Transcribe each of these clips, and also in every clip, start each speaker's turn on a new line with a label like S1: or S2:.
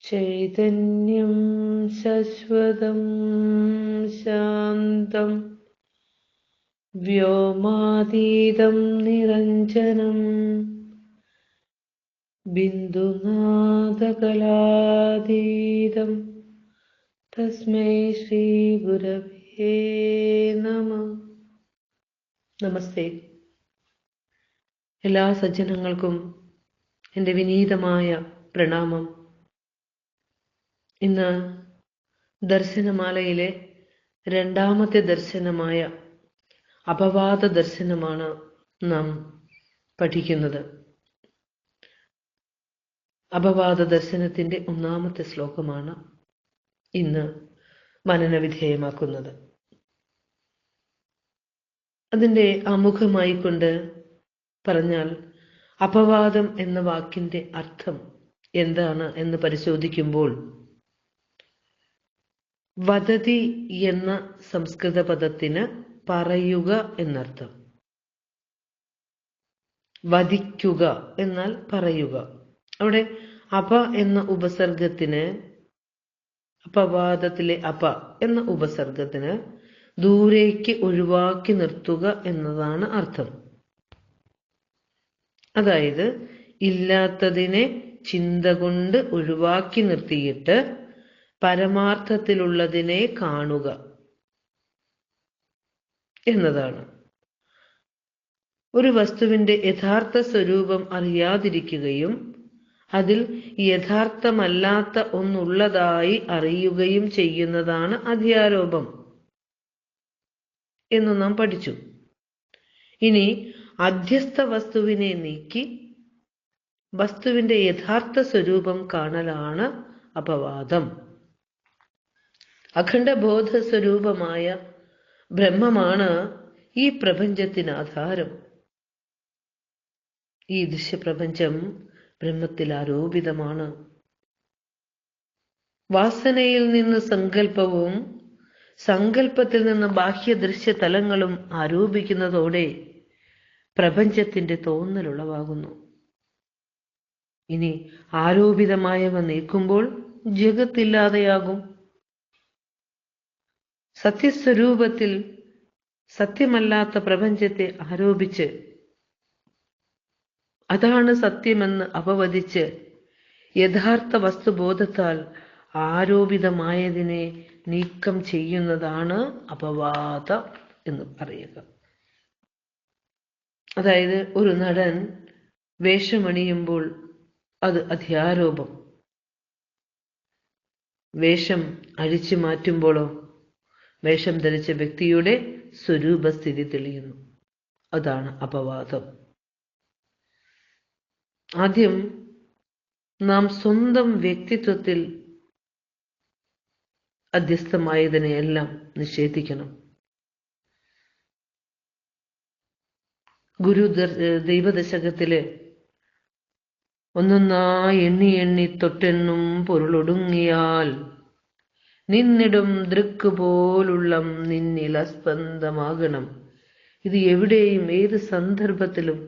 S1: ചൈതന്യം ശശ്വതം ശാന്തം വ്യോമാതീതം നിരഞ്ജനം ബിന്ദുനാദകലാതീതം തസ്മൈ ശ്രീ ഗുരവേ നമഃ. നമസ്തേ. എല്ലാ സജ്ജനങ്ങൾക്കും എൻ്റെ വിനീതമായ പ്രണാമം. ഇന്ന് ദർശനമാലയിലെ രണ്ടാമത്തെ ദർശനമായ അപവാദ ദർശനമാണ് നാം പഠിക്കുന്നത്. അപവാദ ദർശനത്തിൻ്റെ ഒന്നാമത്തെ ശ്ലോകമാണ് ഇന്ന് മനനവിധേയമാക്കുന്നത്. അതിൻ്റെ ആമുഖമായിക്കൊണ്ട് പറഞ്ഞാൽ അപവാദം എന്ന വാക്കിൻ്റെ അർത്ഥം എന്താണ് എന്ന് പരിശോധിക്കുമ്പോൾ വദതി എന്ന സംസ്കൃത പദത്തിന് പറയുക എന്നർത്ഥം. വദിക്കുക എന്നാൽ പറയുക. അവിടെ അപ എന്ന ഉപസർഗത്തിന്, അപവാദത്തിലെ അപ എന്ന ഉപസർഗത്തിന് ദൂരേക്ക് ഒഴിവാക്കി നിർത്തുക എന്നതാണ് അർത്ഥം. അതായത് ഇല്ലാത്തതിനെ ചിന്ത കൊണ്ട് ഒഴിവാക്കി നിർത്തിയിട്ട് പരമാർത്ഥത്തിലുള്ളതിനെ കാണുക എന്നതാണ്. ഒരു വസ്തുവിന്റെ യഥാർത്ഥ സ്വരൂപം അറിയാതിരിക്കുകയും അതിൽ യഥാർത്ഥമല്ലാത്ത ഒന്നുള്ളതായി അറിയുകയും ചെയ്യുന്നതാണ് അധ്യാരോപം എന്ന് നാം പഠിച്ചു. ഇനി അധ്യസ്ഥ വസ്തുവിനെ നീക്കി വസ്തുവിന്റെ യഥാർത്ഥ സ്വരൂപം കാണലാണ് അപവാദം. അഖണ്ഡബോധ സ്വരൂപമായ ബ്രഹ്മമാണ് ഈ പ്രപഞ്ചത്തിന് ആധാരം. ഈ ദൃശ്യപ്രപഞ്ചം ബ്രഹ്മത്തിൽ ആരോപിതമാണ്. വാസനയിൽ നിന്ന് സങ്കല്പവും സങ്കല്പത്തിൽ നിന്ന് ബാഹ്യദൃശ്യ തലങ്ങളും ആരോപിക്കുന്നതോടെ പ്രപഞ്ചത്തിന്റെ തോന്നലുളവാകുന്നു. ഇനി ആരോപിതമായവ നീക്കുമ്പോൾ ജഗത്തില്ലാതെയാകും. സത്യസ്വരൂപത്തിൽ സത്യമല്ലാത്ത പ്രപഞ്ചത്തെ ആരോപിച്ച് അതാണ് സത്യമെന്ന് അപവദിച്ച് യഥാർത്ഥ വസ്തുബോധത്താൽ ആരോപിതമായതിനെ നീക്കം ചെയ്യുന്നതാണ് അപവാദം എന്ന് പറയുക. അതായത് ഒരു നടൻ വേഷമണിയുമ്പോൾ അത് അധ്യാരോപം. വേഷം അഴിച്ചു മാറ്റുമ്പോഴോ വേഷം ധരിച്ച വ്യക്തിയുടെ സ്വരൂപസ്ഥിതി തെളിയുന്നു. അതാണ് അപവാദം. ആദ്യം നാം സ്വന്തം വ്യക്തിത്വത്തിൽ അധ്യസ്ഥമായതിനെയെല്ലാം നിഷേധിക്കണം. ഗുരു ദൈവദശകത്തില് ഒന്നൊന്നായി എണ്ണി എണ്ണി തൊട്ടെണ്ണും പൊരുളൊടുങ്ങിയാൽ നിന്നിടും ദൃക്ക് പോലുള്ളം നിന്നിൽ സ്പന്ദമാകണം. ഇത് എവിടെയും ഏത് സന്ദർഭത്തിലും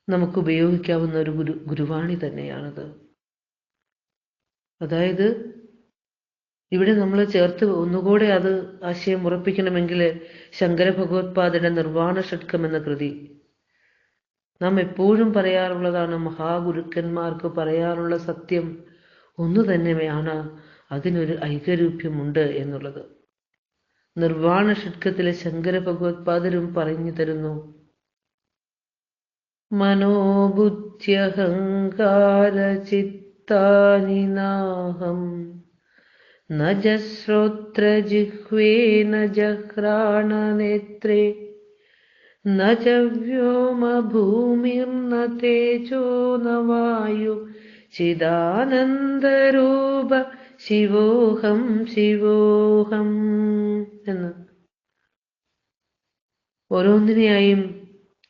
S1: നമുക്ക് ഉപയോഗിക്കാവുന്ന ഒരു ഗുരുവാണി തന്നെയാണത്. അതായത് ഇവിടെ നമ്മൾ ചേർത്ത് ഒന്നുകൂടെ അത് ആശയം ഉറപ്പിക്കണമെങ്കിൽ ശങ്കര ഭഗവത്പാദയുടെ നിർവാണ ഷഡ്കം എന്ന കൃതി നാം എപ്പോഴും പറയാറുള്ളതാണ്. മഹാഗുരുക്കന്മാർക്ക് പറയാറുള്ള സത്യം ഒന്നു തന്നെയാണ്, അതിനൊരു ഐകരൂപ്യമുണ്ട് എന്നുള്ളത്. നിർവാണ ഷഡ്കത്തിലെ ശങ്കര ഭഗവത്പാദരും പറഞ്ഞു തരുന്നു, മനോബുദ്ധ്യഹങ്കാര ചിത്താനി നാഹം നജ ശ്രോത്ര ജിഹ്വേ നജ ഘ്രാണനേത്രേ നജ വ്യോമ ഭൂമിർന തേജോ ന വായു ചിദാനന്ദരൂപ ശിവോഹം ശിവോഹം എന്ന് ഓരോന്നിനെയായും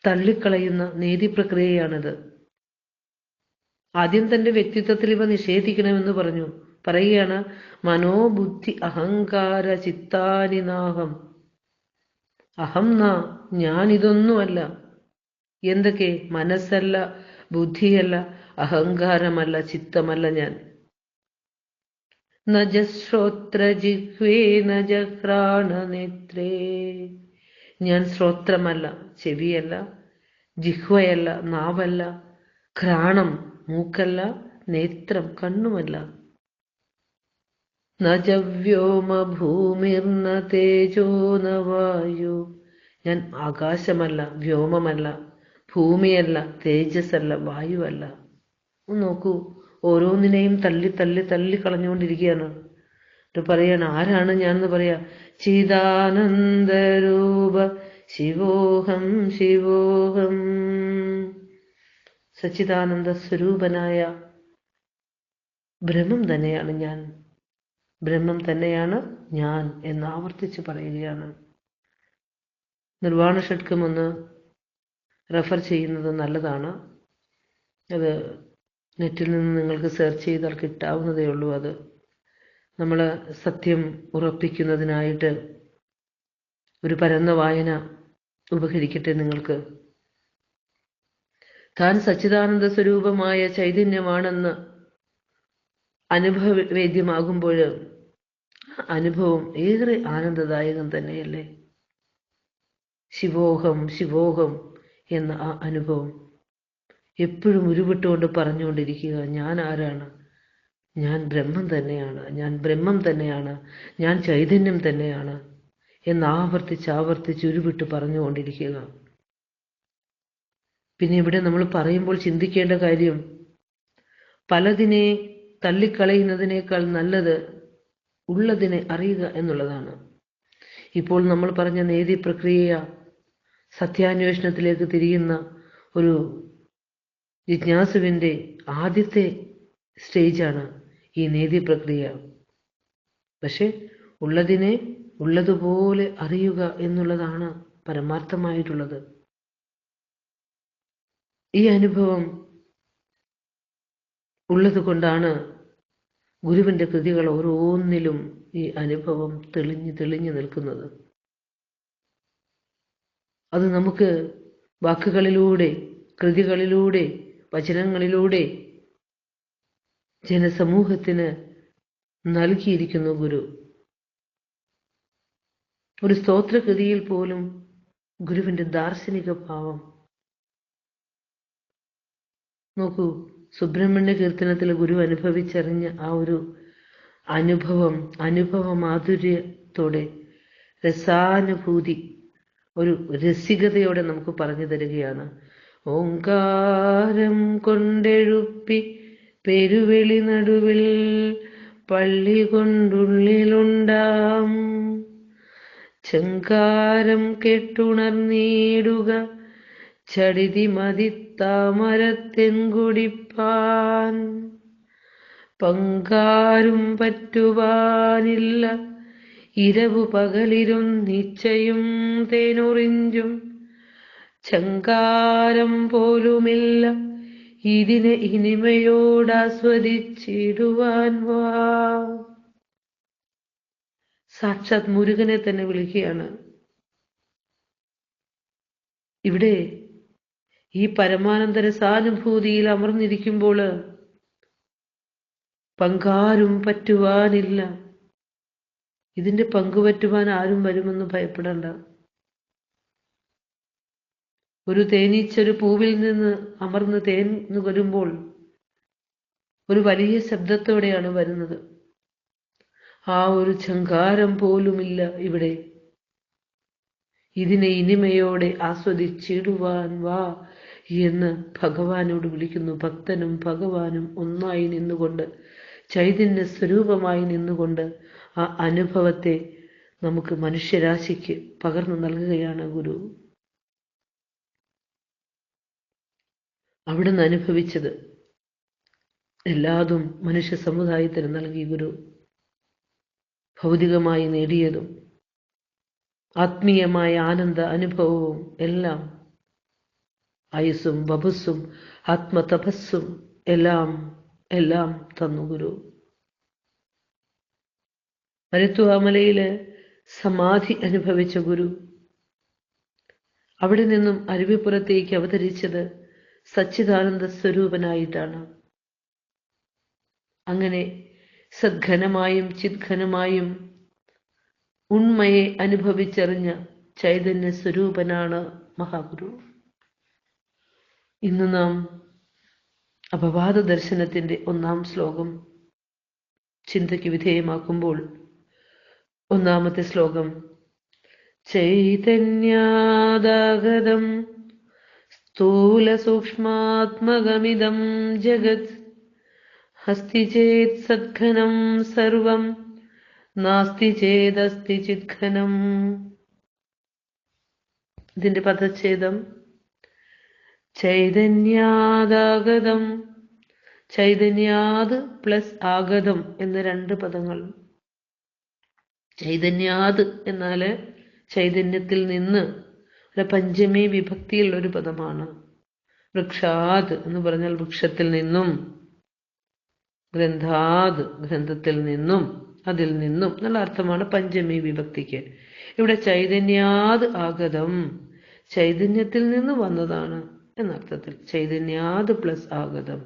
S1: തള്ളിക്കളയുന്ന നീതിപ്രക്രിയയാണിത്. ആദ്യം തന്റെ വ്യക്തിത്വത്തിൽ ഇവ നിഷേധിക്കണമെന്ന് പറഞ്ഞു. പറയുകയാണ്, മനോബുദ്ധി അഹങ്കാര ചിത്താനി നാഹം. അഹം ന, ഞാനിതൊന്നുമല്ല. എന്തൊക്കെ? മനസ്സല്ല, ബുദ്ധിയല്ല, അഹങ്കാരമല്ല, ചിത്തമല്ല ഞാൻ. നജ ശ്രോത്ര ജിഹ്വേ നജ ഘ്രാണനേത്രേ. ഞാൻ ശ്രോത്രമല്ല, ചെവിയല്ല, ജിഹ്വയല്ല, നാവല്ല, ഘ്രാണം മൂക്കല്ല, നേത്രം കണ്ണുമല്ല. നജ വ്യോമ ഭൂമിർന തേജോ ന വായു. ഞാൻ ആകാശമല്ല, വ്യോമമല്ല, ഭൂമിയല്ല, തേജസ്സല്ല, വായുവല്ല. നോക്കൂ, ഓരോന്നിനെയും തള്ളി തള്ളി തള്ളി കളഞ്ഞുകൊണ്ടിരിക്കുകയാണ്. പറയാണ്, ആരാണ് ഞാൻ എന്ന് പറയാ? ചിദാനന്ദരൂപ ശിവോഹം ശിവോഹം. സച്ചിദാനന്ദ സ്വരൂപനായ ബ്രഹ്മം തന്നെയാണ് ഞാൻ, ബ്രഹ്മം തന്നെയാണ് ഞാൻ എന്ന് ആവർത്തിച്ച് പറയുകയാണ്. നിർവാണ ഷഡ്കം ഒന്ന് റെഫർ ചെയ്യുന്നത് നല്ലതാണ്. അത് നെറ്റിൽ നിന്ന് നിങ്ങൾക്ക് സെർച്ച് ചെയ്താൽ കിട്ടാവുന്നതേ ഉള്ളൂ. അത് നമ്മൾ സത്യം ഉറപ്പിക്കുന്നതിനായിട്ട് ഒരു പരന്ന വായന ഉപകരിക്കട്ടെ നിങ്ങൾക്ക്. താൻ സച്ചിദാനന്ദ സ്വരൂപമായ ചൈതന്യമാണെന്ന് അനുഭവവേദ്യമാകുമ്പോൾ അനുഭവം ഏറെ ആനന്ദദായകം തന്നെയല്ലേ? ശിവോഹം ശിവോഹം എന്ന ആ അനുഭവം എപ്പോഴും ഉരുവിട്ടുകൊണ്ട് പറഞ്ഞുകൊണ്ടിരിക്കുക, ഞാൻ ആരാണ്? ഞാൻ ബ്രഹ്മം തന്നെയാണ്, ഞാൻ ബ്രഹ്മം തന്നെയാണ്, ഞാൻ ചൈതന്യം തന്നെയാണ് എന്ന് ആവർത്തിച്ച് ഉരുവിട്ട് പറഞ്ഞുകൊണ്ടിരിക്കുക. പിന്നെ ഇവിടെ നമ്മൾ പറയുമ്പോൾ ചിന്തിക്കേണ്ട കാര്യം, പലതിനെ തള്ളിക്കളയുന്നതിനേക്കാൾ നല്ലത് ഉള്ളതിനെ അറിയുക എന്നുള്ളതാണ്. ഇപ്പോൾ നമ്മൾ പറഞ്ഞ നേതി പ്രക്രിയ സത്യാന്വേഷണത്തിലേക്ക് തിരിയുന്ന ഒരു ജിജ്ഞാസുവിൻ്റെ ആദ്യത്തെ സ്റ്റേജാണ് ഈ നേതി പ്രക്രിയ. പക്ഷെ ഉള്ളതിനെ ഉള്ളതുപോലെ അറിയുക എന്നുള്ളതാണ് പരമാർത്ഥമായിട്ടുള്ളത്. ഈ അനുഭവം ഉള്ളത് കൊണ്ടാണ് ഗുരുവിൻ്റെ കൃതികൾ ഓരോന്നിലും ഈ അനുഭവം തെളിഞ്ഞു നിൽക്കുന്നത്. അത് നമുക്ക് വാക്കുകളിലൂടെ, കൃതികളിലൂടെ, വചനങ്ങളിലൂടെ ജനസമൂഹത്തിന് നൽകിയിരിക്കുന്നു ഗുരു. ഒരു സ്തോത്രകൃതിയിൽ പോലും ഗുരുവിൻ്റെ ദാർശനിക ഭാവം നോക്കൂ. സുബ്രഹ്മണ്യ കീർത്തനത്തിൽ ഗുരു അനുഭവിച്ചറിഞ്ഞ ആ ഒരു അനുഭവ മാധുര്യത്തോടെ, രസാനുഭൂതി, ഒരു രസികതയോടെ നമുക്ക് പറഞ്ഞു തരികയാണ്. ഓങ്കാരം കൊണ്ടെഴുപ്പി പെരുവെളി നടുവിൽ പള്ളി കൊണ്ടുള്ളിലുണ്ടാം ചങ്കാരം കെട്ടുണർന്നീടുക ചടിതി മതിത്താമരത്തെൻകുടിപ്പാൻ പങ്കാരും പറ്റുവാനില്ല ഇരവു പകലിരും നിശ്ചയും തേനുറിഞ്ചും ചങ്കാരം പോലുമില്ല ഇതിനെ ഇനിമയോടാസ്വദിച്ചിടുവാൻ വാ. സാക്ഷാത് മുരുകനെ തന്നെ വിളിക്കുകയാണ്. ഇവിടെ ഈ പരമാനന്ദ രസാനുഭൂതിയിൽ അമർന്നിരിക്കുമ്പോൾ പങ്കാരും പറ്റുവാനില്ല. ഇതിന്റെ പങ്കുപറ്റുവാൻ ആരും വരുമെന്ന് ഭയപ്പെടണ്ട. ഒരു തേനീച്ചൊരു പൂവിൽ നിന്ന് അമർന്ന് തേൻ നുകരുമ്പോൾ ഒരു വലിയ ശബ്ദത്തോടെയാണ് വരുന്നത്. ആ ഒരു ഝങ്കാരം പോലുമില്ല ഇവിടെ. ഇതിനെ ഇനിമയോടെ ആസ്വദിച്ചിടുവാൻ വാ എന്ന് ഭഗവാനോട് വിളിക്കുന്നു. ഭക്തനും ഭഗവാനും ഒന്നായി നിന്നുകൊണ്ട്, ചൈതന്യ സ്വരൂപമായി നിന്നുകൊണ്ട് ആ അനുഭവത്തെ നമുക്ക് മനുഷ്യരാശിക്ക് പകർന്നു നൽകുകയാണ് ഗുരു. അവിടുന്ന് അനുഭവിച്ചത് എല്ലാതും മനുഷ്യ സമുദായത്തിന് നൽകി ഗുരു. ഭൗതികമായി നേടിയതും ആത്മീയമായ ആനന്ദ അനുഭവവും എല്ലാം, ആയുസ്സും വപസ്സും ആത്മതപസ്സും എല്ലാം തന്നു ഗുരു. മരുത്വാമലയില് സമാധി അനുഭവിച്ച ഗുരു അവിടെ നിന്നും അരുവിപ്പുറത്തേക്ക് അവതരിച്ചത് സച്ചിദാനന്ദ സ്വരൂപനായിട്ടാണ്. അങ്ങനെ സദ്ഘനമായും ചിദ്ഘനമായും ഉണ്മയെ അനുഭവിച്ചറിഞ്ഞ ചൈതന്യ സ്വരൂപനാണ് മഹാഗുരു. ഇന്ന് നാം അപവാദ ദർശനത്തിന്റെ 1-ാം ശ്ലോകം ചിന്തയ്ക്ക് വിധേയമാക്കുമ്പോൾ 1-ാമത്തെ ശ്ലോകം ചൈതന്യാദാഗതം സ്ഥൂല സൂക്ഷ്മാത്മകമിദം ജഗത് അസ്തി ചേത് സദ്ഘനം സർവം നാസ്തി ചേദസ്തി ചിദ്ഘനം. ഇതിന്റെ പദച്ഛേദം ചൈതന്യാദാഗതം, ചൈതന്യാത് പ്ലസ് ആഗതം എന്ന 2 പദങ്ങൾ. ചൈതന്യാത് എന്നാല് ചൈതന്യത്തിൽ നിന്ന്, പഞ്ചമി വിഭക്തിയുള്ള ഒരു പദമാണ്. വൃക്ഷാത് എന്ന് പറഞ്ഞാൽ വൃക്ഷത്തിൽ നിന്നും, ഗ്രന്ഥാത് ഗ്രന്ഥത്തിൽ നിന്നും, അതിൽ നിന്നും എന്നുള്ള അർത്ഥമാണ് പഞ്ചമി വിഭക്തിക്ക്. ഇവിടെ ചൈതന്യാത് ആഗതം, ചൈതന്യത്തിൽ നിന്ന് വന്നതാണ് എന്നർത്ഥത്തിൽ. ചൈതന്യാത് പ്ലസ് ആഗതം.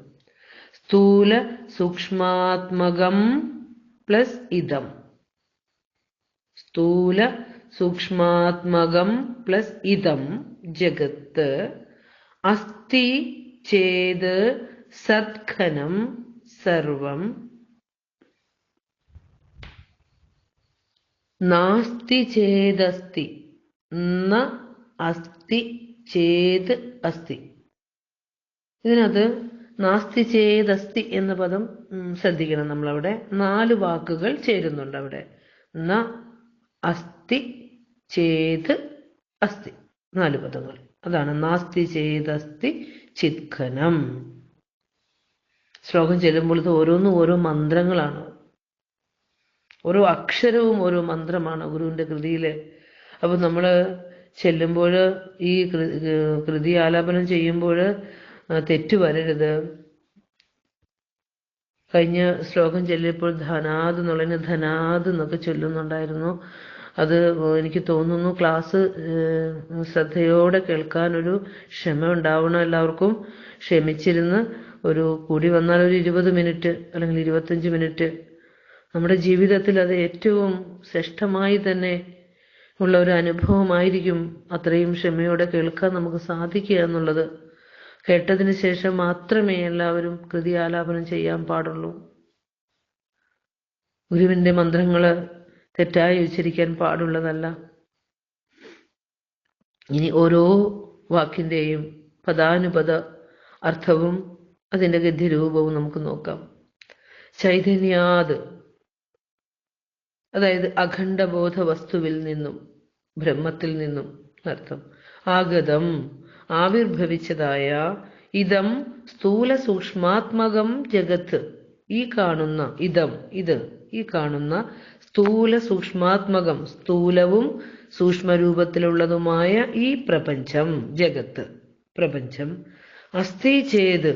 S1: സ്ഥൂല സൂക്ഷ്മാത്മകം പ്ലസ് ഇദം. സ്ഥൂല സൂക്ഷ്മാത്മകം പ്ലസ് ഇദം ജഗത്ത് അസ്തി ചേത് സദ്ഘനം സർവം നാസ്തി ചേദസ്തി ന അസ്തി ചേത് അസ്തി. ഇതിനകത്ത് നാസ്തി ചേദസ്തി എന്ന പദം ശ്രദ്ധിക്കണം. നമ്മളവിടെ 4 വാക്കുകൾ ചേരുന്നുണ്ട്. അവിടെ ന അസ്തി ചേത് അസ്തി 4 പദങ്ങൾ. അതാണ് നാസ്തി ചേദസ്തി ചിദ്ഘനം. ശ്ലോകം ചെല്ലുമ്പോൾ ഇത് ഓരോന്നും ഓരോ മന്ത്രങ്ങളാണ്. ഓരോ അക്ഷരവും ഓരോ മന്ത്രമാണ് ഗുരുവിന്റെ കൃതിയില്. അപ്പൊ നമ്മള് ചെല്ലുമ്പോൾ ഈ കൃതി ആലാപനം ചെയ്യുമ്പോൾ തെറ്റു വരരുത്. കഴിഞ്ഞ ശ്ലോകം ചൊല്ലിയപ്പോൾ ധനാദ് എന്നുള്ളതിന് ധനാദ് എന്നൊക്കെ ചൊല്ലുന്നുണ്ടായിരുന്നു. അത് എനിക്ക് തോന്നുന്നു ക്ലാസ് ശ്രദ്ധയോടെ കേൾക്കാനൊരു ക്ഷമ ഉണ്ടാവണം എല്ലാവർക്കും. ക്ഷമിച്ചിരുന്ന് ഒരു കൂടി വന്നാൽ ഒരു 20 മിനിറ്റ് അല്ലെങ്കിൽ 25 മിനിറ്റ് നമ്മുടെ ജീവിതത്തിൽ അത് ഏറ്റവും ശ്രേഷ്ഠമായി തന്നെ ഉള്ള ഒരു അനുഭവമായിരിക്കും. അത്രയും ക്ഷമയോടെ കേൾക്കാൻ നമുക്ക് സാധിക്കുക എന്നുള്ളത്. കേട്ടതിന് ശേഷം മാത്രമേ എല്ലാവരും കൃതി ആലാപനം ചെയ്യാൻ പാടുള്ളൂ. ഗുരുവിന്റെ മന്ത്രങ്ങള് തെറ്റായി ഉച്ചരിക്കാൻ പാടുള്ളതല്ല. ഇനി ഓരോ വാക്കിന്റെയും പദാനുപദ അർത്ഥവും അതിന്റെ ഗദ്യരൂപവും നമുക്ക് നോക്കാം. ചൈതന്യാത്, അതായത് അഖണ്ഡബോധ വസ്തുവിൽ നിന്നും, ബ്രഹ്മത്തിൽ നിന്നും അർത്ഥം. ആഗതം, ആവിർഭവിച്ചതായ. ഇതം സ്ഥൂല സൂക്ഷ്മാത്മകം ജഗത്ത്, ഈ കാണുന്ന ഇതം, ഇത് ഈ കാണുന്ന സ്ഥൂല സൂക്ഷ്മാത്മകം, സ്ഥൂലവും സൂക്ഷ്മരൂപത്തിലുള്ളതുമായ ഈ പ്രപഞ്ചം, ജഗത്ത് പ്രപഞ്ചം. അസ്ഥി ചേത്,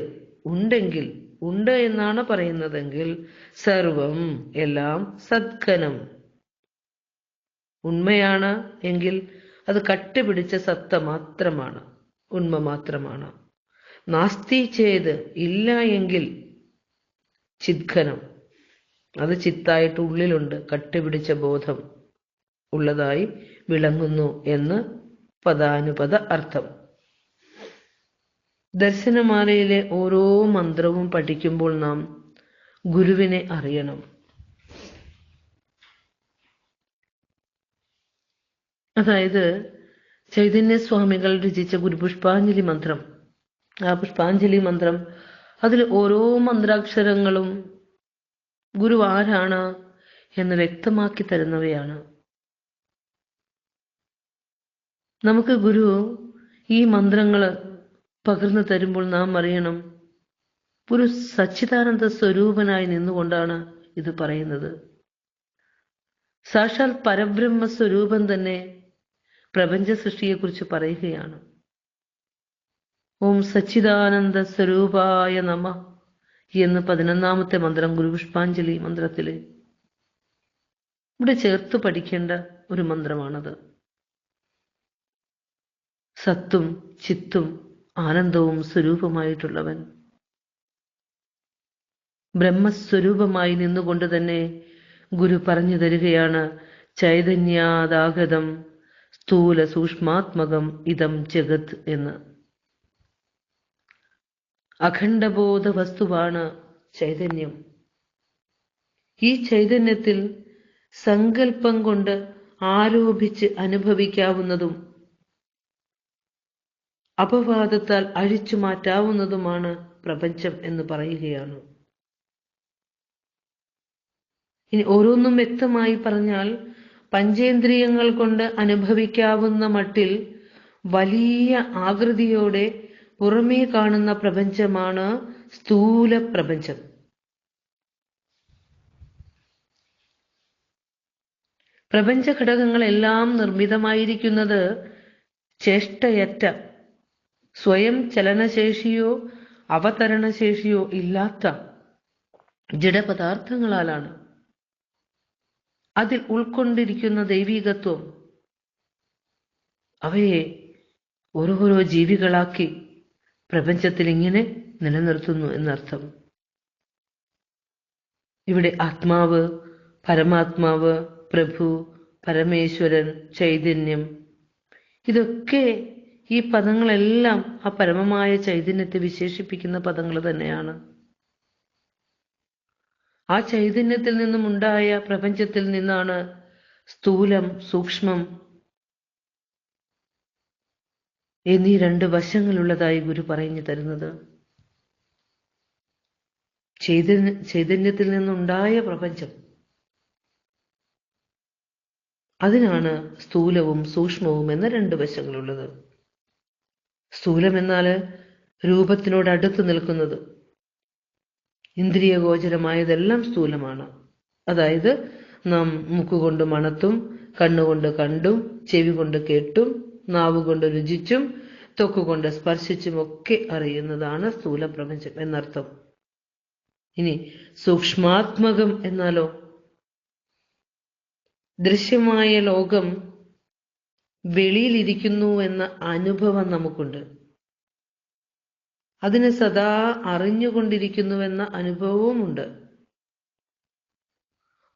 S1: ഉണ്ടെങ്കിൽ, ഉണ്ട് എന്നാണ് പറയുന്നതെങ്കിൽ, സർവം എല്ലാം, സദ്ഘനം ഉണ്മയാണ് എങ്കിൽ അത് കട്ടുപിടിച്ച സത്ത മാത്രമാണ്, ഉണ്മ മാത്രമാണ്. നാസ്തി ചേത്, ഇല്ല എങ്കിൽ ചിദ്ഘനം, അത് ചിത്തായിട്ട് ഉള്ളിലുണ്ട്, കട്ടുപിടിച്ച ബോധം ഉള്ളതായി വിളങ്ങുന്നു എന്ന് പദാനുപദ അർത്ഥം. ദർശനമാലയിലെ ഓരോ മന്ത്രവും പഠിക്കുമ്പോൾ നാം ഗുരുവിനെ അറിയണം. അതായത് ചൈതന്യസ്വാമികൾ രചിച്ച ഗുരുപുഷ്പാഞ്ജലി മന്ത്രം, ആ പുഷ്പാഞ്ജലി മന്ത്രം, അതിൽ ഓരോ മന്ത്രാക്ഷരങ്ങളും ഗുരു ആരാണ് എന്ന് വ്യക്തമാക്കി തരുന്നവയാണ്. നമുക്ക് ഗുരു ഈ മന്ത്രങ്ങള് പകർന്നു തരുമ്പോൾ നാം അറിയണം, ഒരു സച്ചിദാനന്ദ സ്വരൂപനായി നിന്നുകൊണ്ടാണ് ഇത് പറയുന്നത്. സാക്ഷാൽ പരബ്രഹ്മ സ്വരൂപം തന്നെ പ്രപഞ്ച സൃഷ്ടിയെക്കുറിച്ച് പറയുകയാണ്. ഓം സച്ചിദാനന്ദ സ്വരൂപായ നമ എന്ന് 11ാമത്തെ മന്ത്രം ഗുരുപുഷ്പാഞ്ജലി മന്ത്രത്തില്. ഇവിടെ ചേർത്ത് പഠിക്കേണ്ട ഒരു മന്ത്രമാണത്. സത്തും ചിത്തും ആനന്ദവും സ്വരൂപമായിട്ടുള്ളവൻ, ബ്രഹ്മസ്വരൂപമായി നിന്നുകൊണ്ട് തന്നെ ഗുരു പറഞ്ഞു തരികയാണ്, ചൈതന്യാദാഗതം സ്ഥൂല സൂക്ഷ്മാത്മകം ഇതം ജഗത് എന്ന്. അഖണ്ഡബോധ വസ്തുവാണ് ചൈതന്യം. ഈ ചൈതന്യത്തിൽ സങ്കല്പം കൊണ്ട് ആരോപിച്ച് അനുഭവിക്കാവുന്നതും അപവാദത്താൽ അഴിച്ചു മാറ്റാവുന്നതുമാണ് പ്രപഞ്ചം എന്ന് പറയുകയാണ്. ഇനി ഓരോന്നും വ്യക്തമായി പറഞ്ഞാൽ, പഞ്ചേന്ദ്രിയങ്ങൾ കൊണ്ട് അനുഭവിക്കാവുന്ന മട്ടിൽ വലിയ ആകൃതിയോടെ പുറമേ കാണുന്ന പ്രപഞ്ചമാണ് സ്ഥൂല പ്രപഞ്ചം. പ്രപഞ്ച ഘടകങ്ങളെല്ലാം നിർമ്മിതമായിരിക്കുന്നത് ചേഷ്ടയറ്റ, സ്വയം ചലനശേഷിയോ അവതരണശേഷിയോ ഇല്ലാത്ത ജഡപദാർത്ഥങ്ങളാലാണ്. അതിൽ ഉൾക്കൊണ്ടിരിക്കുന്ന ദൈവികത്വം അവയെ ഓരോരോ ജീവികളാക്കി പ്രപഞ്ചത്തിൽ ഇങ്ങനെ നിലനിർത്തുന്നു എന്നർത്ഥം. ഇവിടെ ആത്മാവ്, പരമാത്മാവ്, പ്രഭു, പരമേശ്വരൻ, ചൈതന്യം, ഇതൊക്കെ ഈ പദങ്ങളെല്ലാം ആ പരമമായ ചൈതന്യത്തെ വിശേഷിപ്പിക്കുന്ന പദങ്ങൾ തന്നെയാണ്. ആ ചൈതന്യത്തിൽ നിന്നും ഉണ്ടായ പ്രപഞ്ചത്തിൽ നിന്നാണ് സ്ഥൂലം, സൂക്ഷ്മം എന്നീ രണ്ട് വശങ്ങളുള്ളതായി ഗുരു പറഞ്ഞു തരുന്നത്. ചൈതന്യത്തിൽ നിന്നുണ്ടായ പ്രപഞ്ചം, അതിനാണ് സ്ഥൂലവും സൂക്ഷ്മവും എന്ന രണ്ട് വശങ്ങളുള്ളത്. സ്ഥൂലം എന്നാൽ രൂപത്തിനോട് അടുത്ത് നിൽക്കുന്നത്, ഇന്ദ്രിയഗോചരമായതെല്ലാം സ്ഥൂലമാണ്. അതായത് നാം മൂക്കുകൊണ്ട് മണത്തും, കണ്ണുകൊണ്ട് കണ്ടും, ചെവി കൊണ്ട് കേട്ടും, നാവുകൊണ്ട് രുചിച്ചും, ത്വക്കുകൊണ്ട് സ്പർശിച്ചും ഒക്കെ അറിയുന്നതാണ് സ്ഥൂല പ്രപഞ്ചം എന്നർത്ഥം. ഇനി സൂക്ഷ്മാത്മകം എന്നാലോ, ദൃശ്യമായ ലോകം വെളിയിലിരിക്കുന്നു എന്ന അനുഭവം നമുക്കുണ്ട്. അതിനെ സദാ അറിഞ്ഞുകൊണ്ടിരിക്കുന്നുവെന്ന അനുഭവവുമുണ്ട്.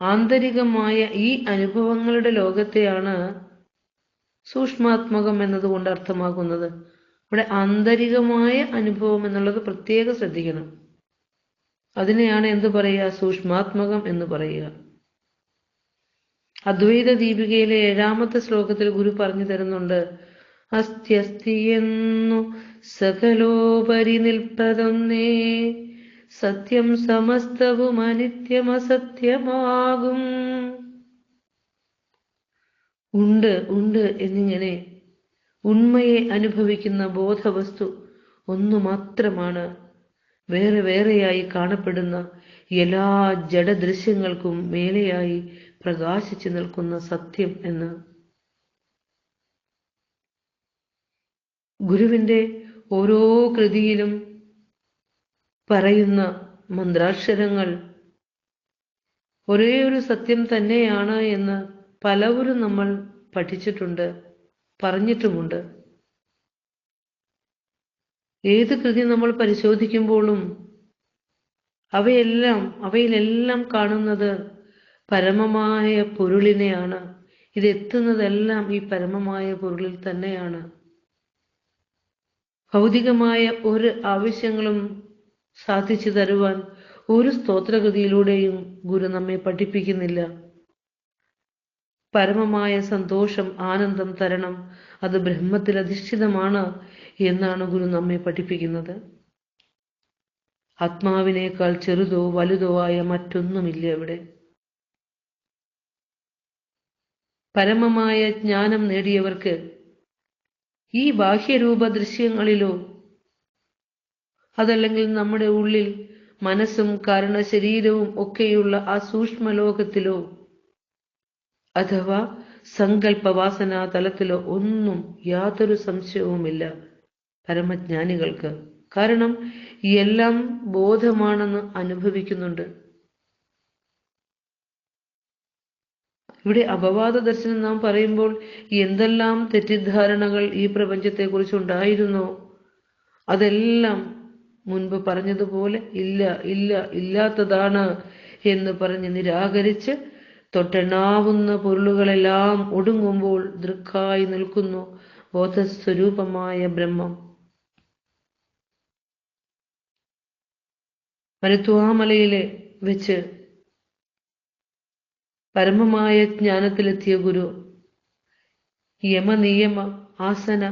S1: ആന്തരികമായ ഈ അനുഭവങ്ങളുടെ ലോകത്തെയാണ് സൂക്ഷ്മാത്മകം എന്നതുകൊണ്ട് അർത്ഥമാക്കുന്നത്. ഇവിടെ ആന്തരികമായ അനുഭവം എന്നുള്ളത് പ്രത്യേകം ശ്രദ്ധിക്കണം. അതിനെയാണ് എന്ത് പറയുക? സൂക്ഷ്മാത്മകം എന്ന് പറയുക. അദ്വൈത ദീപികയിലെ 7ാമത്തെ ശ്ലോകത്തിൽ ഗുരു പറഞ്ഞു തരുന്നുണ്ട്, അസ്ത്യസ്തിയെന്നു സകലോപരി നിൽപ്പതൊന്നേ, സത്യം സമസ്തവും അനിത്യമസത്യമാകും. ഉണ്ട് ഉണ്ട് എന്നിങ്ങനെ ഉണ്മയെ അനുഭവിക്കുന്ന ബോധവസ്തു ഒന്നു മാത്രമാണ് വേറെ വേറെയായി കാണപ്പെടുന്ന എല്ലാ ജഡദൃശ്യങ്ങൾക്കും മേലെയായി പ്രകാശിച്ചു നിൽക്കുന്ന സത്യം എന്ന്. ഗുരുവിന്റെ ഓരോ കൃതിയിലും പറയുന്ന മന്ത്രാക്ഷരങ്ങൾ ഒരേ ഒരു സത്യം തന്നെയാണ് എന്ന് പലവരും നമ്മൾ പഠിച്ചിട്ടുണ്ട്, പറഞ്ഞിട്ടുമുണ്ട്. ഏത് കൃതി നമ്മൾ പരിശോധിക്കുമ്പോഴും അവയിലെല്ലാം കാണുന്നത് പരമമായ പൊരുളിനെയാണ്. ഇതെത്തുന്നതെല്ലാം ഈ പരമമായ പൊരുളിൽ തന്നെയാണ്. ഭൗതികമായ ഒരു ആവശ്യങ്ങളും സാധിച്ചു തരുവാൻ ഒരു സ്തോത്രകൃതിയിലൂടെയും ഗുരു നമ്മെ പഠിപ്പിക്കുന്നില്ല. പരമമായ സന്തോഷം, ആനന്ദം തരണം, അത് ബ്രഹ്മത്തിൽ അധിഷ്ഠിതമാണ് എന്നാണ് ഗുരു നമ്മെ പഠിപ്പിക്കുന്നത്. ആത്മാവിനേക്കാൾ ചെറുതോ വലുതോ ആയ മറ്റൊന്നുമില്ല ഇവിടെ. പരമമായ ജ്ഞാനം നേടിയവർക്ക് ഈ ബാഹ്യരൂപ ദൃശ്യങ്ങളിലോ അതല്ലെങ്കിൽ നമ്മുടെ ഉള്ളിൽ മനസ്സും കാരണശരീരവും ഒക്കെയുള്ള ആ സൂക്ഷ്മലോകത്തിലോ അഥവാ സങ്കല്പവാസനാ തലത്തിലോ ഒന്നും യാതൊരു സംശയവുമില്ല പരമജ്ഞാനികൾക്ക്. കാരണം എല്ലാം ബോധമാണെന്ന് അനുഭവിക്കുന്നുണ്ട്. ഇവിടെ അപവാദ ദർശനം നാം പറയുമ്പോൾ എന്തെല്ലാം തെറ്റിദ്ധാരണകൾ ഈ പ്രപഞ്ചത്തെക്കുറിച്ച് ഉണ്ടായിരുന്നോ അതെല്ലാം മുൻപ് പറഞ്ഞതുപോലെ ഇല്ല ഇല്ല ഇല്ലാത്തതാണ് എന്ന് പറഞ്ഞ് നിരാകരിച്ച് തൊട്ടെണ്ണാവുന്ന പൊരുളുകളെല്ലാം ഒടുങ്ങുമ്പോൾ ദൃക്കായി നിൽക്കുന്നു ബോധസ്വരൂപമായ ബ്രഹ്മം. മരുത്വാമലയിലെ വെച്ച് പരമമായ ജ്ഞാനത്തിലെത്തിയ ഗുരു യമനിയമ ആസന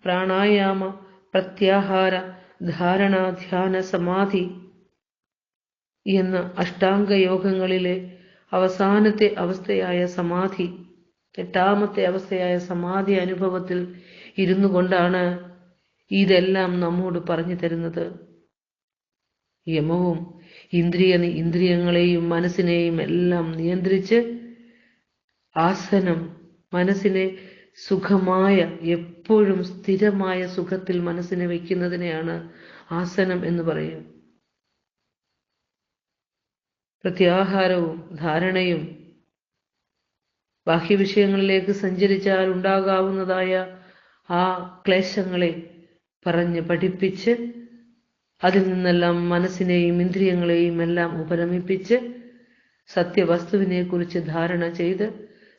S1: പ്രാണായാമ പ്രത്യാഹാര ധാരണ ധ്യാന സമാധി എന്ന അഷ്ടാംഗയോഗങ്ങളിലെ അവസാനത്തെ അവസ്ഥയായ സമാധി, 8ാമത്തെ അവസ്ഥയായ സമാധി അനുഭവത്തിൽ ഇരുന്നു കൊണ്ടാണ് ഇതെല്ലാം നമ്മോട് പറഞ്ഞു തരുന്നത്. യമവും ഇന്ദ്രിയങ്ങളെയും മനസ്സിനെയും എല്ലാം നിയന്ത്രിച്ച് ആസനം, മനസ്സിനെ സുഖമായ എപ്പോഴും സ്ഥിരമായ സുഖത്തിൽ മനസ്സിനെ വയ്ക്കുന്നതിനെയാണ് ആസനം എന്ന് പറയുക. പ്രത്യാഹാരവും ധാരണയും ബാഹ്യവിഷയങ്ങളിലേക്ക് സഞ്ചരിച്ചാൽ ഉണ്ടാകാവുന്നതായ ആ ക്ലേശങ്ങളെ പറഞ്ഞ് പഠിപ്പിച്ച് അതിൽ നിന്നെല്ലാം മനസ്സിനെയും ഇന്ദ്രിയങ്ങളെയും എല്ലാം ഉപരമിപ്പിച്ച് സത്യവസ്തുവിനെ കുറിച്ച് ധാരണ ചെയ്ത്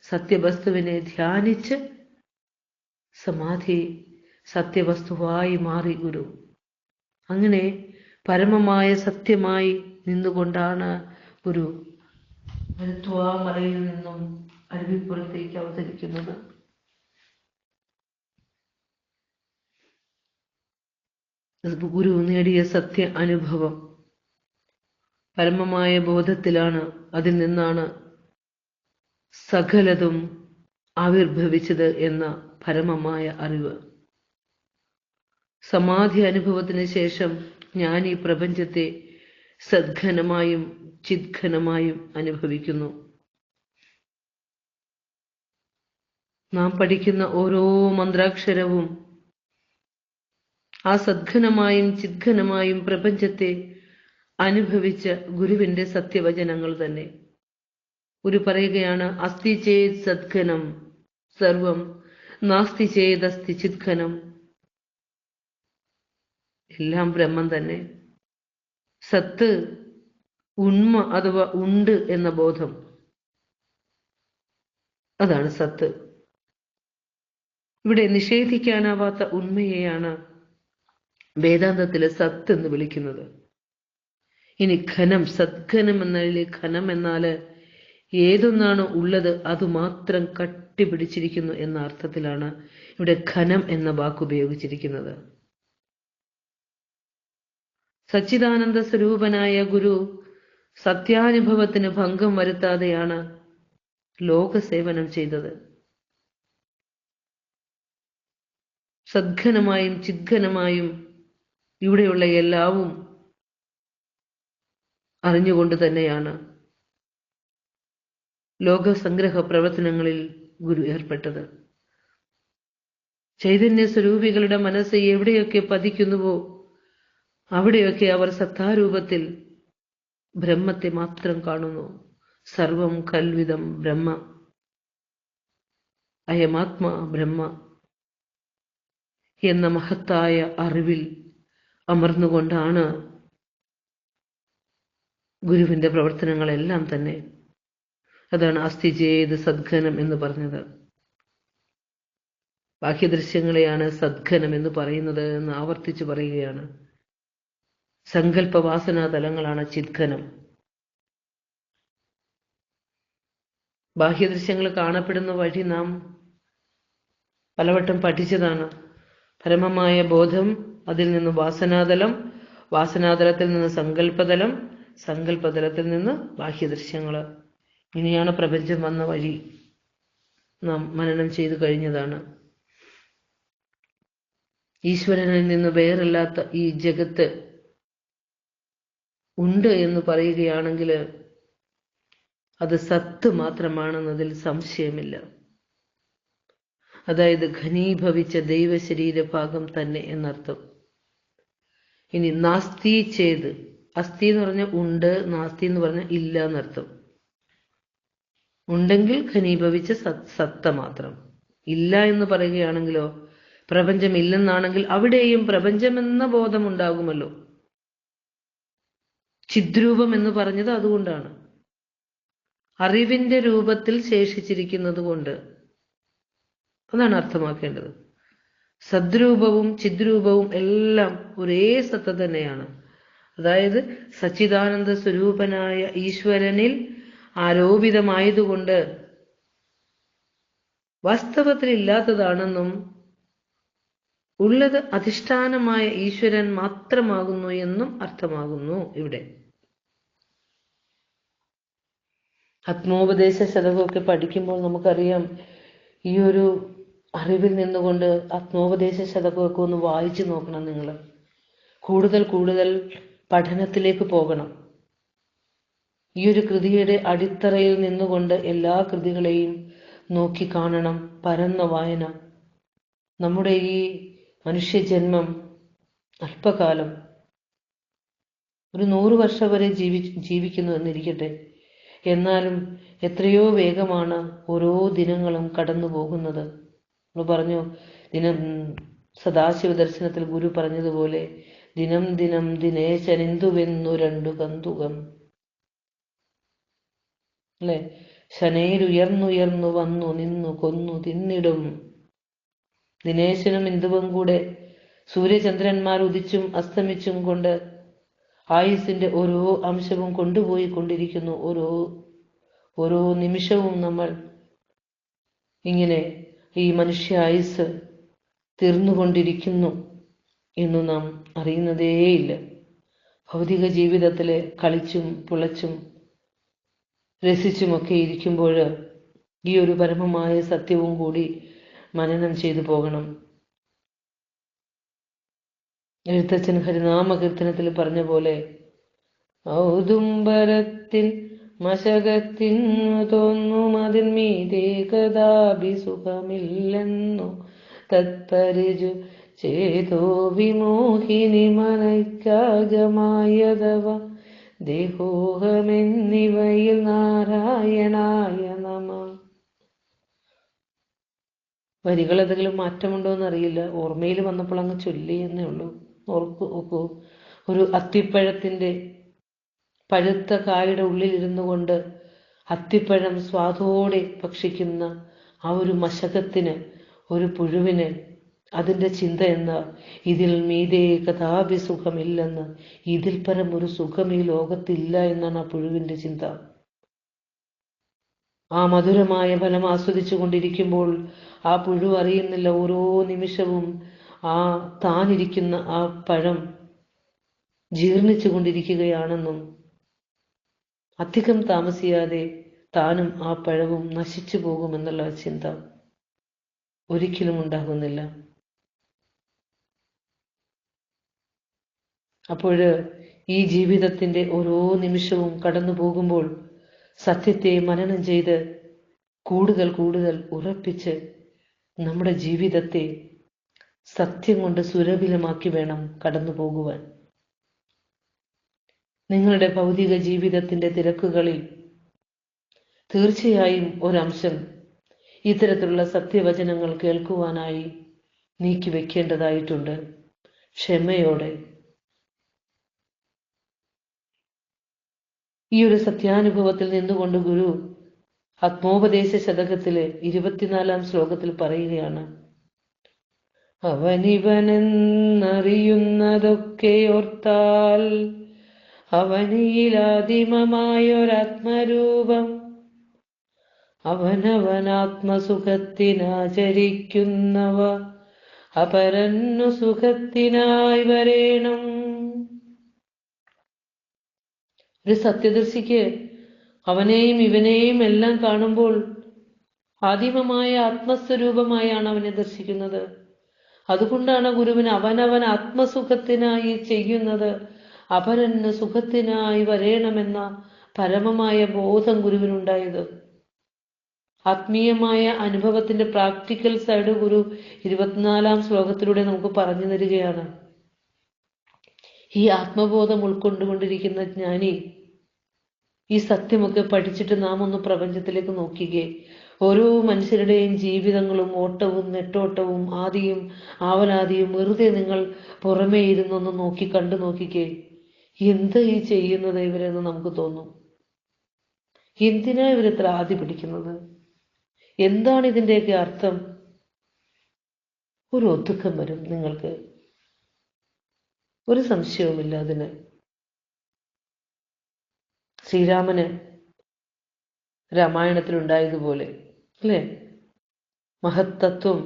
S1: സത്യവസ്തുവിനെ ധ്യാനിച്ച് സമാധി സത്യവസ്തുവായി മാറി ഗുരു. അങ്ങനെ പരമമായ സത്യമായി നിന്നുകൊണ്ടാണ് ഗുരു മരുത്വാമലയിൽ നിന്നും അരുവിപ്പുറത്തേക്ക് അവതരിക്കുന്നത്. ഗുരു നേടിയ സത്യ അനുഭവം പരമമായ ബോധത്തിലാണ്. അതിൽ നിന്നാണ് സകലതും ആവിർഭവിച്ചത് എന്ന പരമമായ അറിവ്. സമാധി അനുഭവത്തിന് ശേഷം ഞാൻ ഈ പ്രപഞ്ചത്തെ സദ്ഘനമായും ചിദ്ഘനമായും അനുഭവിക്കുന്നു. നാം പഠിക്കുന്ന ഓരോ മന്ത്രാക്ഷരവും ആ സദ്ഘനമായും ചിദ്ഘനമായും പ്രപഞ്ചത്തെ അനുഭവിച്ച ഗുരുവിന്റെ സത്യവചനങ്ങൾ തന്നെ. ഗുരു പറയുകയാണ്, അസ്തി ചേത് സദ്ഘനം സർവം നാസ്തി ചേതസ്തി ചിദ്ഘനം. എല്ലാം ബ്രഹ്മം തന്നെ. സത്ത്, ഉണ്മ അഥവാ ഉണ്ട് എന്ന ബോധം, അതാണ് സത്ത്. ഇവിടെ നിഷേധിക്കാനാവാത്ത ഉണ്മയെയാണ് വേദാന്തത്തിലെ സത്ത് എന്ന് വിളിക്കുന്നത്. ഇനി ഘനം, സദ്ഘനം എന്നാൽ ഘനം എന്നാൽ ഏതൊന്നാണ് ഉള്ളത് അതുമാത്രം കട്ടിപിടിച്ചിരിക്കുന്നു എന്ന അർത്ഥത്തിലാണ് ഇവിടെ ഘനം എന്ന വാക്ക് ഉപയോഗിച്ചിരിക്കുന്നത്. സച്ചിദാനന്ദ സ്വരൂപനായ ഗുരു സത്യാനുഭവത്തിന് ഭംഗം വരുത്താതെയാണ് ലോകസേവനം ചെയ്തത്. സദ്ഘനമായും ചിദ്ഘനമായും ഇവിടെയുള്ള എല്ലാവും അറിഞ്ഞുകൊണ്ട് തന്നെയാണ് ലോകസംഗ്രഹ പ്രവർത്തനങ്ങളിൽ ഗുരു ഏർപ്പെട്ടത്. ചൈതന്യ സ്വരൂപികളുടെ മനസ്സ് എവിടെയൊക്കെ പതിക്കുന്നുവോ അവിടെയൊക്കെ അവർ സത്താരൂപത്തിൽ ബ്രഹ്മത്തെ മാത്രം കാണുന്നു. സർവം കൽവിദം ബ്രഹ്മ, അയമാത്മാ ബ്രഹ്മ എന്ന മഹത്തായ അറിവിൽ അമർന്നുകൊണ്ടാണ് ഗുരുവിന്റെ പ്രവർത്തനങ്ങളെല്ലാം തന്നെ. അതാണ് അസ്ഥി ചെയ്ത് സദ്ഘനം എന്ന് പറഞ്ഞത്. ബാഹ്യദൃശ്യങ്ങളെയാണ് സദ്ഘനം എന്ന് പറയുന്നത് എന്ന് ആവർത്തിച്ച് പറയുകയാണ്. സങ്കല്പവാസനാ തലങ്ങളാണ് ചിദ്ഘനം. ബാഹ്യദൃശ്യങ്ങൾ കാണപ്പെടുന്ന വഴി നാം പലവട്ടം പഠിച്ചതാണ്. പരമമായ ബോധം, അതിൽ നിന്ന് വാസനാതലം, വാസനാതലത്തിൽ നിന്ന് സങ്കല്പതലം, സങ്കല്പതലത്തിൽ നിന്ന് ബാഹ്യദൃശ്യങ്ങൾ. ഇനിയാണ് പ്രപഞ്ചം വന്ന വഴി നാം മനനം ചെയ്തു കഴിഞ്ഞതാണ്. ഈശ്വരനിൽ നിന്ന് വേറല്ലാത്ത ഈ ജഗത്ത് ഉണ്ട് എന്ന് പറയുകയാണെങ്കിൽ അത് സത്ത് മാത്രമാണെന്നതിൽ സംശയമില്ല. അതായത് ഘനീഭവിച്ച ദൈവശരീരഭാഗം തന്നെ എന്നർത്ഥം. ഇനി നാസ്തി ചേത്, അസ്ഥി എന്ന് പറഞ്ഞാൽ ഉണ്ട്, നാസ്തി എന്ന് പറഞ്ഞാൽ ഇല്ല എന്നർത്ഥം. ഉണ്ടെങ്കിൽ ഘനീഭവിച്ച സത്ത മാത്രം. ഇല്ല എന്ന് പറയുകയാണെങ്കിലോ, പ്രപഞ്ചം ഇല്ലെന്നാണെങ്കിൽ അവിടെയും പ്രപഞ്ചമെന്ന ബോധം ഉണ്ടാകുമല്ലോ. ചിദ്രൂപം എന്ന് പറഞ്ഞത് അതുകൊണ്ടാണ്, അറിവിന്റെ രൂപത്തിൽ ശേഷിച്ചിരിക്കുന്നത് കൊണ്ട്. അതാണ് അർത്ഥമാക്കേണ്ടത്. സദ്രൂപവും ചിദ്രൂപവും എല്ലാം ഒരേ സത്ത തന്നെയാണ്. അതായത് സച്ചിദാനന്ദ സ്വരൂപനായ ഈശ്വരനിൽ ആരോപിതമായതുകൊണ്ട് വാസ്തവത്തിൽ ഇല്ലാത്തതാണെന്നും ഉള്ളത് അധിഷ്ഠാനമായ ഈശ്വരൻ മാത്രമാകുന്നു എന്നും അർത്ഥമാകുന്നു ഇവിടെ. ആത്മോപദേശ ശതകമൊക്കെ പഠിക്കുമ്പോൾ നമുക്കറിയാം, ഈ ഒരു അറിവിൽ നിന്നുകൊണ്ട് ആത്മോപദേശ ശതകമൊക്കെ ഒന്ന് വായിച്ചു നോക്കണം നിങ്ങൾ. കൂടുതൽ കൂടുതൽ പഠനത്തിലേക്ക് പോകണം. ഈ ഒരു കൃതിയുടെ അടിത്തറയിൽ നിന്നുകൊണ്ട് എല്ലാ കൃതികളെയും നോക്കി കാണണം. പരന്ന വായന. നമ്മുടെ ഈ മനുഷ്യജന്മം അല്പകാലം, ഒരു 100 വർഷം വരെ ജീവിക്കുന്നു എന്നിരിക്കട്ടെ. എന്നാലും എത്രയോ വേഗമാണ് ഓരോ ദിനങ്ങളും കടന്നു പോകുന്നത്. നമ്മൾ പറഞ്ഞു, സദാശിവ ദർശനത്തിൽ ഗുരു പറഞ്ഞതുപോലെ, ദിനം ദിനം ദിനേശനെന്തുവെന്നു രണ്ടു കന്തുകം, അല്ലെ? ശനേരുയർന്നുയർന്നു വന്നു നിന്നു കൊന്നു തിന്നിടും. ദിനേശനും ഇന്ദുവും കൂടെ സൂര്യചന്ദ്രന്മാർ ഉദിച്ചും അസ്തമിച്ചും കൊണ്ട് ആയുസിന്റെ ഓരോ അംശവും കൊണ്ടുപോയി കൊണ്ടിരിക്കുന്നു. ഓരോ നിമിഷവും നമ്മൾ ഇങ്ങനെ ഈ മനുഷ്യ ആയുസ് തീർന്നുകൊണ്ടിരിക്കുന്നു എന്ന് നാം അറിയുന്നതേയില്ല. ഭൗതിക ജീവിതത്തിലെ കളിച്ചും പുളച്ചും രസിച്ചുമൊക്കെ ഇരിക്കുമ്പോൾ ഈ ഒരു പരമമായ സത്യവും കൂടി മനനം ചെയ്തു പോകണം. എഴുത്തച്ഛൻ ഹരിനാമകീർത്തനത്തിൽ പറഞ്ഞ പോലെ, ഔദുംബരത്തിൻ മശകത്തിന്നു തോന്നും അതിൽ മീതേ കഥാപി സുഖമില്ലെന്നു തത്പരിജു ചേതോ വിമോഹിനി മനയ്ക്കാകമായതവ ദേഹോഹമെന്നിവയിൽ നാരായണായ നമ. വരികൾ എന്തെങ്കിലും മാറ്റമുണ്ടോ എന്നറിയില്ല, ഓർമ്മയിൽ വന്നപ്പോൾ അങ്ങ് ചൊല്ലിയെന്നേ ഉള്ളൂ. ഓർക്കൂ, ഒരു അത്തിപ്പഴത്തിന്റെ പഴുത്ത കായുടെ ഉള്ളിലിരുന്നു കൊണ്ട് അത്തിപ്പഴം സ്വാദോടെ ഭക്ഷിക്കുന്ന ആ ഒരു മശകത്തിന്, ഒരു പുഴുവിന് അതിൻ്റെ ചിന്ത എന്താ? ഇതിൽ മീതേ കഥാപി സുഖമില്ലെന്ന്, ഇതിൽ പരം ഒരു സുഖം ഈ ലോകത്തില്ല എന്നാണ് ആ പുഴുവിന്റെ ചിന്ത. ആ മധുരമായ ഫലം ആസ്വദിച്ചു കൊണ്ടിരിക്കുമ്പോൾ ആ പുഴു അറിയുന്നില്ല ഓരോ നിമിഷവും ആ താനിരിക്കുന്ന ആ പഴം ജീർണിച്ചു കൊണ്ടിരിക്കുകയാണെന്നും അധികം താമസിയാതെ താനും ആ പഴവും നശിച്ചു പോകുമെന്നുള്ള ചിന്ത ഒരിക്കലും ഉണ്ടാകുന്നില്ല. അപ്പോൾ ഈ ജീവിതത്തിന്റെ ഓരോ നിമിഷവും കടന്നു പോകുമ്പോൾ സത്യത്തെ മനനം ചെയ്ത് കൂടുതൽ കൂടുതൽ ഉറപ്പിച്ച് നമ്മുടെ ജീവിതത്തെ സത്യം കൊണ്ട് സുരഭിലമാക്കി വേണം കടന്നു പോകുവാൻ. നിങ്ങളുടെ ഭൗതിക ജീവിതത്തിന്റെ തിരക്കുകളിൽ തീർച്ചയായും ഒരംശം ഇത്തരത്തിലുള്ള സത്യവചനങ്ങൾ കേൾക്കുവാനായി നീക്കി വെക്കേണ്ടതായിട്ടുണ്ട്. ക്ഷമയോടെ ഈ ഒരു സത്യാനുഭവത്തിൽ നിന്നുകൊണ്ട് ഗുരു ആത്മോപദേശ ശതകത്തിലെ 24-ാം ശ്ലോകത്തിൽ പറയുകയാണ്, അവനിവനെന്നറിയുന്നതൊക്കെ ഓർത്താൽ അവനിയിലാദിമമായൊരാത്മരൂപം അവനവനാത്മസുഖത്തിനാചരിക്കുന്നവ അപരന്നു സുഖത്തിനായി വരേണം. ഒരു സത്യദർശിക്ക് അവനെയും ഇവനെയും എല്ലാം കാണുമ്പോൾ ആദിമമായ ആത്മസ്വരൂപമായാണ് അവനെ ദർശിക്കുന്നത്. അതുകൊണ്ടാണ് ഗുരുവിന് അവനവൻ ആത്മസുഖത്തിനായി ചെയ്യുന്നത് അപരന് സുഖത്തിനായി വരേണമെന്ന പരമമായ ബോധം ഗുരുവിനുണ്ടായത്. ആത്മീയമായ അനുഭവത്തിന്റെ പ്രാക്ടിക്കൽ സൈഡ് ഗുരു 24-ാം ശ്ലോകത്തിലൂടെ നമുക്ക് പറഞ്ഞു തരികയാണ്. ഈ ആത്മബോധം ഉൾക്കൊണ്ടുകൊണ്ടിരിക്കുന്ന ജ്ഞാനി ഈ സത്യമൊക്കെ പഠിച്ചിട്ട് നാം ഒന്ന് പ്രപഞ്ചത്തിലേക്ക് നോക്കിക്കേ. ഓരോ മനുഷ്യരുടെയും ജീവിതങ്ങളും ഓട്ടവും നെട്ടോട്ടവും ആദിയും ആവലാദിയും വെറുതെ നിങ്ങൾ പുറമേ ഇരുന്നൊന്ന് കണ്ടു നോക്കിക്കേ. എന്താ ഈ ചെയ്യുന്നത് ഇവരെന്ന് നമുക്ക് തോന്നും. എന്തിനാ ഇവരിത്ര ആദി പിടിക്കുന്നത്? എന്താണ് ഇതിൻ്റെയൊക്കെ അർത്ഥം? ഒരു ഒതുക്കം വരും നിങ്ങൾക്ക്, ഒരു സംശയവുമില്ല അതിന്. ശ്രീരാമന് രാമായണത്തിലുണ്ടായതുപോലെ അല്ലേ, മഹത്തത്വം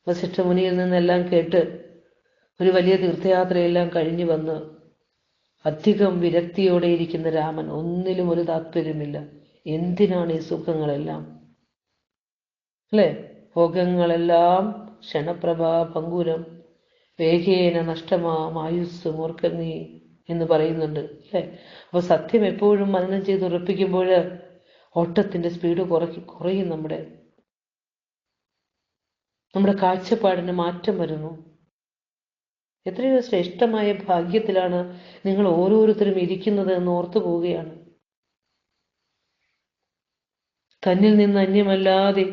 S1: വസിഷ്ഠമുനിയിൽ നിന്നെല്ലാം കേട്ട് ഒരു വലിയ തീർത്ഥയാത്രയെല്ലാം കഴിഞ്ഞു വന്ന് അധികം വിരക്തിയോടെ ഇരിക്കുന്ന രാമൻ, ഒന്നിലും ഒരു താല്പര്യമില്ല. എന്തിനാണ് ഈ സുഖങ്ങളെല്ലാം അല്ലേ? ഭോഗങ്ങളെല്ലാം ക്ഷണപ്രഭാ ഭംഗുരം വേഗേന നഷ്ടമായുസ് മൂർഖനീ എന്ന് പറയുന്നുണ്ട് അല്ലേ. അപ്പൊ സത്യം എപ്പോഴും മനനം ചെയ്ത് ഉറപ്പിക്കുമ്പോൾ ഓട്ടത്തിന്റെ സ്പീഡ് കുറയും. നമ്മുടെ കാഴ്ചപ്പാടിന് മാറ്റം വരുന്നു. എത്രയോ ശ്രേഷ്ഠമായ ഭാഗ്യത്തിലാണ് നിങ്ങൾ ഓരോരുത്തരും ഇരിക്കുന്നത് എന്ന് ഓർത്തു പോവുകയാണ്. തന്നിൽ നിന്ന് അന്യമല്ലാതെ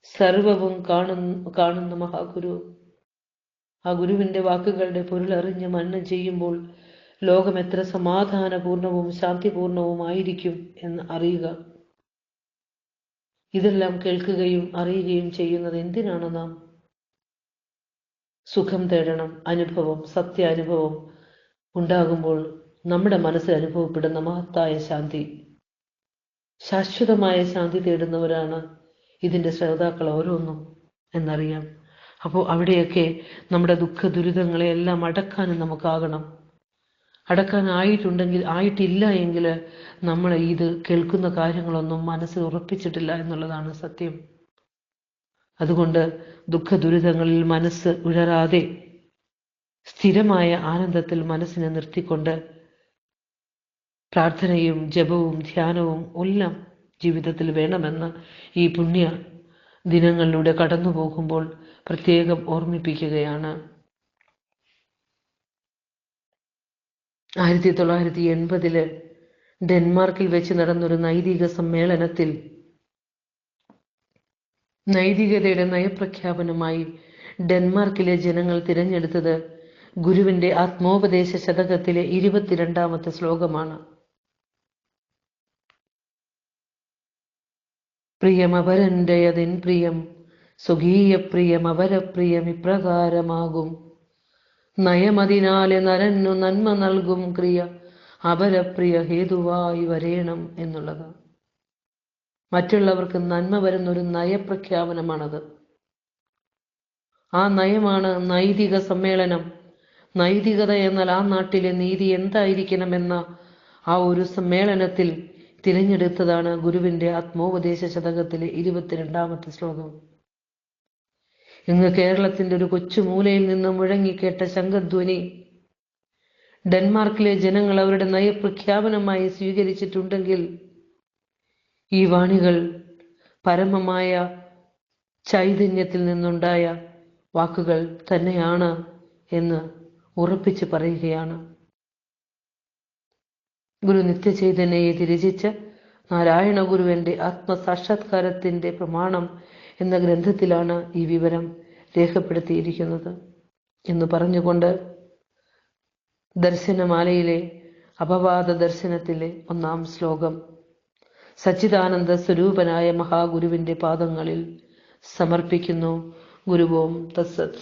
S1: സർവവും കാണുന്ന മഹാഗുരു, ആ ഗുരുവിന്റെ വാക്കുകളുടെ പൊരുളറിഞ്ഞ് മനനം ചെയ്യുമ്പോൾ ലോകം എത്ര സമാധാനപൂർണവും ശാന്തിപൂർണവുമായിരിക്കും എന്ന് അറിയുക. ഇതെല്ലാം കേൾക്കുകയും അറിയുകയും ചെയ്യുന്നത് എന്തിനാണ് നാം? സുഖം തേടണം. അനുഭവം, സത്യാനുഭവം ഉണ്ടാകുമ്പോൾ നമ്മുടെ മനസ്സിൽ അനുഭവപ്പെടുന്ന മഹത്തായ ശാന്തി, ശാശ്വതമായ ശാന്തി തേടുന്നവരാണ് ഇതിൻ്റെ ശ്രോതാക്കൾ ഓരോന്നും എന്നറിയാം. അപ്പോൾ അവിടെയൊക്കെ നമ്മുടെ ദുഃഖ ദുരിതങ്ങളെല്ലാം അടക്കാനും നമുക്കാകണം. ആയിട്ടില്ല എങ്കിൽ നമ്മൾ ഇത് കേൾക്കുന്ന കാര്യങ്ങളൊന്നും മനസ്സിൽ ഉറപ്പിച്ചിട്ടില്ല എന്നുള്ളതാണ് സത്യം. അതുകൊണ്ട് ദുഃഖ ദുരിതങ്ങളിൽ മനസ്സ് ഉഴറാതെ സ്ഥിരമായ ആനന്ദത്തിൽ മനസ്സിനെ നിർത്തിക്കൊണ്ട് പ്രാർത്ഥനയും ജപവും ധ്യാനവും എല്ലാം ജീവിതത്തിൽ വേണമെന്ന് ഈ പുണ്യ ദിനങ്ങളിലൂടെ കടന്നു പോകുമ്പോൾ പ്രത്യേകം ഓർമ്മിപ്പിക്കുകയാണ്. 1980 ഡെൻമാർക്കിൽ വെച്ച് നടന്നൊരു നൈതിക സമ്മേളനത്തിൽ നൈതികതയുടെ നയപ്രഖ്യാപനമായി ഡെൻമാർക്കിലെ ജനങ്ങൾ തിരഞ്ഞെടുത്തത് ഗുരുവിന്റെ ആത്മോപദേശ ശതകത്തിലെ 22ാമത്തെ ശ്ലോകമാണ്. പ്രിയമപരൻ്റെയതിൻ പ്രിയം സ്വകീയ പ്രിയം അപരപ്രിയം ഇപ്രകാരമാകും. നയമതിനാലെ നരന്നു നന്മ നൽകും ക്രിയ അപരപ്രിയ ഹേതുവായി വരേണം എന്നുള്ളത്. മറ്റുള്ളവർക്ക് നന്മ വരുന്നൊരു നയപ്രഖ്യാപനമാണത്. ആ നയമാണ് നൈതിക സമ്മേളനം. നൈതികത എന്നാൽ ആ നാട്ടിലെ നീതി എന്തായിരിക്കണമെന്ന ആ ഒരു സമ്മേളനത്തിൽ തിരഞ്ഞെടുത്തതാണ് ഗുരുവിന്റെ ആത്മോപദേശ ശതകത്തിലെ 22ാമത്തെ ശ്ലോകം. ഇന്ന് കേരളത്തിന്റെ ഒരു കൊച്ചു മൂലയിൽ നിന്ന് മുഴങ്ങിക്കേട്ട ശംഖധ്വനി ഡെൻമാർക്കിലെ ജനങ്ങൾ അവരുടെ നയപ്രഖ്യാപനമായി സ്വീകരിച്ചിട്ടുണ്ടെങ്കിൽ ഈ വാണികൾ പരമമായ ചൈതന്യത്തിൽ നിന്നുണ്ടായ വാക്കുകൾ തന്നെയാണ് എന്ന് ഉറപ്പിച്ച് പറയുകയാണ്. ഗുരു നിത്യചൈതന്യയെ രചിച്ച നാരായണ ഗുരുവിന്റെ ആത്മസാക്ഷാത്കാരത്തിന്റെ പ്രമാണം എന്ന ഗ്രന്ഥത്തിലാണ് ഈ വിവരം രേഖപ്പെടുത്തിയിരിക്കുന്നത് എന്ന് പറഞ്ഞുകൊണ്ട് ദർശനമാലയിലെ അപവാദ ദർശനത്തിലെ 1ാം ശ്ലോകം സച്ചിദാനന്ദ സ്വരൂപനായ മഹാഗുരുവിന്റെ പാദങ്ങളിൽ സമർപ്പിക്കുന്നു. ഗുരുവോം തത്സത്.